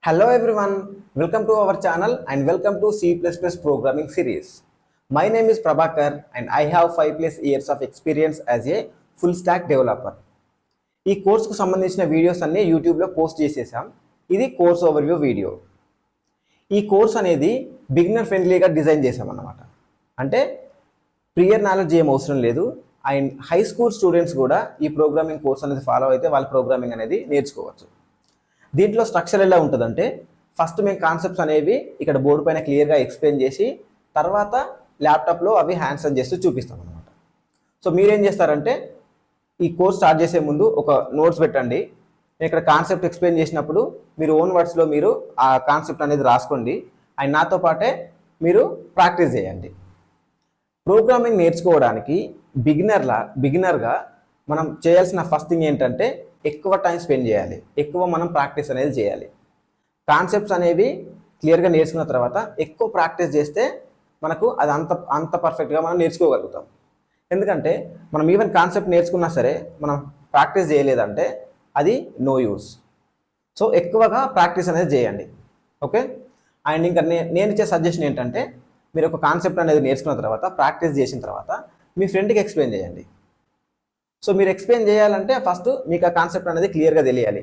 Hello everyone, welcome to our channel and welcome to C++ programming series. My name is Prabhakar and I have 5+ years of experience as a full stack developer. ఈ కోర్సుకు సంబంధించిన videos అన్ని యూట్యూబ్లో post చేసేసాం. ఇది course overview video. ఈ course అనేది beginner ఫ్రెండ్లీగా డిజైన్ చేసాం అన్నమాట. అంటే ప్రియర్ నాలెడ్జ్ ఏం అవసరం లేదు అండ్ హై స్కూల్ స్టూడెంట్స్ కూడా ఈ ప్రోగ్రామింగ్ కోర్స్ అనేది ఫాలో అయితే వాళ్ళ ప్రోగ్రామింగ్ అనేది నేర్చుకోవచ్చు. దీంట్లో స్ట్రక్చర్ ఎలా ఉంటుందంటే ఫస్ట్ మేము కాన్సెప్ట్స్ అనేవి ఇక్కడ బోర్డు పైన క్లియర్గా ఎక్స్ప్లెయిన్ చేసి తర్వాత ల్యాప్టాప్లో అవి హ్యాండ్స్ ఆన్ చేస్తూ చూపిస్తాం అనమాట. సో మీరేం చేస్తారంటే ఈ కోర్స్ స్టార్ట్ చేసే ముందు ఒక నోట్స్ పెట్టండి. నేను ఇక్కడ కాన్సెప్ట్ ఎక్స్ప్లెయిన్ చేసినప్పుడు మీరు ఓన్ వర్డ్స్లో మీరు ఆ కాన్సెప్ట్ అనేది రాసుకోండి అండ్ నాతో పాటే మీరు ప్రాక్టీస్ చేయండి. ప్రోగ్రామింగ్ నేర్చుకోవడానికి బిగినర్గా మనం చేయాల్సిన ఫస్ట్ థింగ్ ఏంటంటే ఎక్కువ టైం స్పెండ్ చేయాలి, ఎక్కువ మనం ప్రాక్టీస్ అనేది చేయాలి. కాన్సెప్ట్స్ అనేవి క్లియర్గా నేర్చుకున్న తర్వాత ఎక్కువ ప్రాక్టీస్ చేస్తే మనకు అది అంత పర్ఫెక్ట్గా మనం నేర్చుకోగలుగుతాం. ఎందుకంటే మనం ఈవెన్ కాన్సెప్ట్ నేర్చుకున్నా సరే మనం ప్రాక్టీస్ చేయలేదంటే అది నో యూస్. సో ఎక్కువగా ప్రాక్టీస్ అనేది చేయండి. ఓకే. అండ్ ఇంకా నేను ఇచ్చే సజెషన్ ఏంటంటే మీరు ఒక కాన్సెప్ట్ అనేది నేర్చుకున్న తర్వాత ప్రాక్టీస్ చేసిన తర్వాత మీ ఫ్రెండ్కి ఎక్స్ప్లెయిన్ చేయండి. సో మీరు ఎక్స్ప్లెయిన్ చేయాలంటే ఫస్ట్ మీకు ఆ కాన్సెప్ట్ అనేది క్లియర్గా తెలియాలి.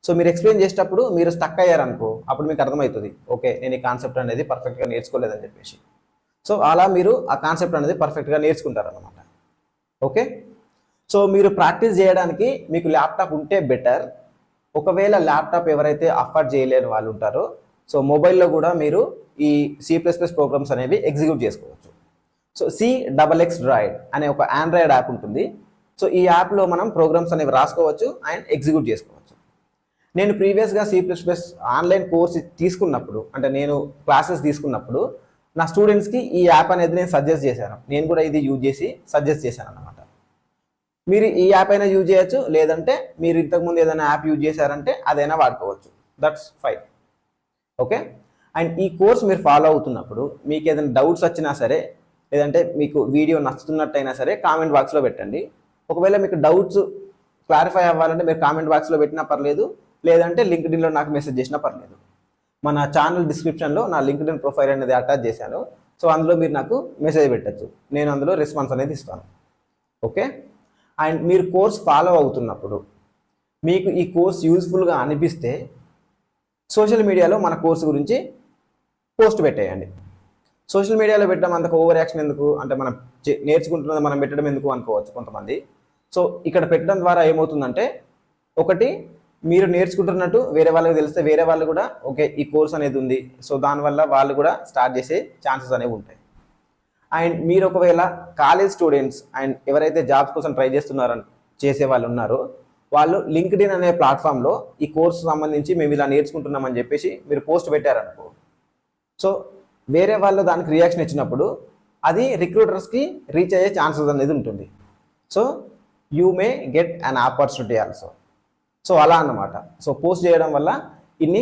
సో మీరు ఎక్స్ప్లెయిన్ చేసేటప్పుడు మీరు స్టక్ అయ్యారనుకో అప్పుడు మీకు అర్థమవుతుంది, ఓకే నేను ఈ కాన్సెప్ట్ అనేది పర్ఫెక్ట్గా నేర్చుకోలేదని చెప్పేసి. సో అలా మీరు ఆ కాన్సెప్ట్ అనేది పర్ఫెక్ట్గా నేర్చుకుంటారన్నమాట. ఓకే. సో మీరు ప్రాక్టీస్ చేయడానికి మీకు ల్యాప్టాప్ ఉంటే బెటర్. ఒకవేళ ల్యాప్టాప్ ఎవరైతే అఫోర్డ్ చేయలేని వాళ్ళు ఉంటారో సో మొబైల్లో కూడా మీరు ఈ C++ ప్రోగ్రామ్స్ అనేవి ఎగ్జిక్యూట్ చేసుకోవచ్చు. సో C++ Droid అనే ఒక ఆండ్రాయిడ్ యాప్ ఉంటుంది. సో ఈ యాప్లో మనం ప్రోగ్రామ్స్ అనేవి రాసుకోవచ్చు అండ్ ఎగ్జిక్యూట్ చేసుకోవచ్చు. నేను ప్రీవియస్గా C++ ఆన్లైన్ కోర్స్ తీసుకున్నప్పుడు అంటే నేను క్లాసెస్ తీసుకున్నప్పుడు నా స్టూడెంట్స్కి ఈ యాప్ అనేది నేను సజెస్ట్ చేశాను. నేను కూడా ఇది యూజ్ చేసి సజెస్ట్ చేశాను అన్నమాట. మీరు ఈ యాప్ అయినా యూజ్ చేయొచ్చు, లేదంటే మీరు ఇంతకుముందు ఏదైనా యాప్ యూజ్ చేశారంటే అదైనా వాడుకోవచ్చు. That's fine. ఓకే. అండ్ ఈ కోర్స్ మీరు ఫాలో అవుతున్నప్పుడు మీకు ఏదైనా డౌట్స్ వచ్చినా సరే లేదంటే మీకు వీడియో నచ్చుతున్నట్టయినా సరే కామెంట్ బాక్స్లో పెట్టండి. ఒకవేళ మీకు డౌట్స్ క్లారిఫై అవ్వాలంటే మీరు కామెంట్ బాక్స్లో పెట్టినా పర్లేదు, లేదంటే లింక్డ్ఇన్లో నాకు మెసేజ్ చేసినా పర్లేదు. మన ఛానల్ డిస్క్రిప్షన్లో నా లింక్డ్ఇన్ ప్రొఫైల్ అనేది అటాచ్ చేశాను. సో అందులో మీరు నాకు మెసేజ్ పెట్టచ్చు, నేను అందులో రెస్పాన్స్ అనేది ఇస్తాను. ఓకే. అండ్ మీరు కోర్స్ ఫాలో అవుతున్నప్పుడు మీకు ఈ కోర్స్ యూజ్ఫుల్గా అనిపిస్తే సోషల్ మీడియాలో మన కోర్సు గురించి పోస్ట్ పెట్టేయండి. సోషల్ మీడియాలో పెట్టడం అంతకు ఓవర్ యాక్షన్ ఎందుకు అంటే మనం నేర్చుకుంటున్నది మనం పెట్టడం ఎందుకు అనుకోవచ్చు కొంతమంది. సో ఇక్కడ పెట్టడం ద్వారా ఏమవుతుందంటే ఒకటి మీరు నేర్చుకుంటున్నట్టు వేరే వాళ్ళకి తెలిస్తే వేరే వాళ్ళు కూడా ఓకే ఈ కోర్స్ అనేది ఉంది, సో దానివల్ల వాళ్ళు కూడా స్టార్ట్ చేసే ఛాన్సెస్ అనేవి ఉంటాయి. అండ్ మీరు ఒకవేళ కాలేజ్ స్టూడెంట్స్ అండ్ ఎవరైతే జాబ్స్ కోసం ట్రై చేసే వాళ్ళు ఉన్నారో వాళ్ళు లింక్డ్ఇన్ అనే ప్లాట్ఫామ్లో ఈ కోర్సు సంబంధించి మేము ఇలా నేర్చుకుంటున్నామని చెప్పేసి మీరు పోస్ట్ పెట్టారనుకో, సో వేరే వాళ్ళు దానికి రియాక్షన్ ఇచ్చినప్పుడు అది రిక్రూటర్స్కి రీచ్ అయ్యే ఛాన్సెస్ అనేది ఉంటుంది. So you may get an opportunity also. So అలా అన్నమాట. సో పోస్ట్ చేయడం వల్ల ఇన్ని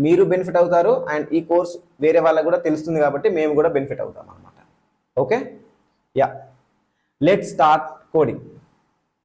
మీరు బెనిఫిట్ అవుతారు అండ్ ఈ కోర్స్ వేరే వాళ్ళకు కూడా తెలుస్తుంది కాబట్టి మేము కూడా బెనిఫిట్ అవుతాం అన్నమాట. Okay. Yeah, let's start coding.